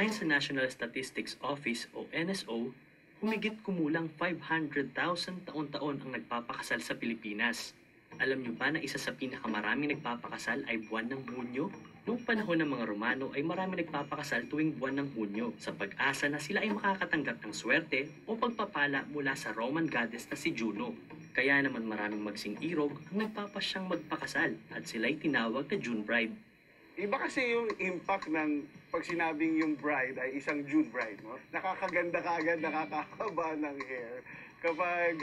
Ayon sa National Statistics Office o NSO, humigit kumulang 500,000 taon-taon ang nagpapakasal sa Pilipinas. Alam niyo ba na isa sa pinakamaraming nagpapakasal ay buwan ng Hunyo? Noong panahon ng mga Romano ay marami nagpapakasal tuwing buwan ng Hunyo sa pag-asa na sila ay makakatanggap ng swerte o pagpapala mula sa Roman goddess na si Juno. Kaya naman maraming magsing irog ang nagpapasyang magpakasal at sila'y tinawag na June bride. Iba kasi yung impact ng pag sinabing yung bride ay isang June bride, no? Nakakaganda ka agad, nakakakaba ng hair kapag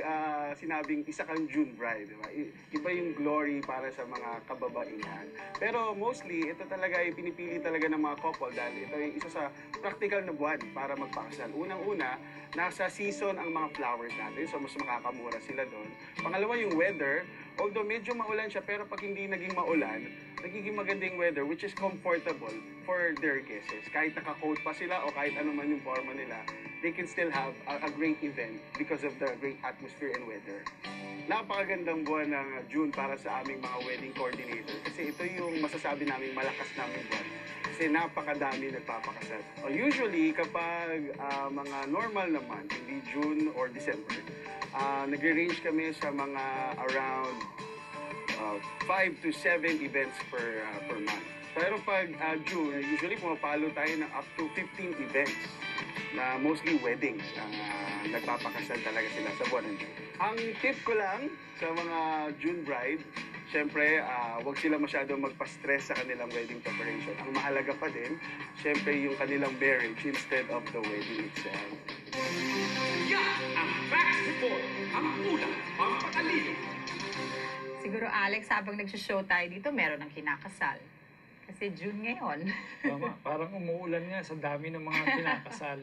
sinabing isa kang June bride, di ba? Iba yung glory para sa mga kababaihan. Pero mostly, ito talaga ay pinipili talaga ng mga couple dahil ito ay isa sa practical na buwan para magpakasal. Unang-una, nasa season ang mga flowers natin, so mas makakamura sila doon. Pangalawa, yung weather, although medyo maulan siya, pero pag hindi naging maulan, nagiging magandang weather which is comfortable for their guests. Kahit naka-coat pa sila o kahit ano man yung forma nila, they can still have a great event because of the great atmosphere and weather. Napakagandang buwan ng June para sa aming mga wedding coordinator kasi ito yung masasabi namin malakas namin buwan kasi napakadami nagpapakasal. Usually kapag mga normal naman, hindi June or December, nag-range kami sa mga around 5 to 7 events per month. Pero pag June, usually pumapalo tayo ng up to 15 events na mostly weddings ang nagpapakasal talaga sila sa buwan ng June. Ang tip ko lang sa mga June bride, syempre, huwag sila masyadong magpa-stress sa kanilang wedding preparation. Ang mahalaga pa din, syempre, yung kanilang marriage instead of the wedding itself. Yan ang Facts Report, ang ulang pampatalino. Siguro, Alex, habang nag-show tayo dito, meron ng kinakasal. Kasi June ngayon. Tama, parang umuulan nga sa dami ng mga kinakasal.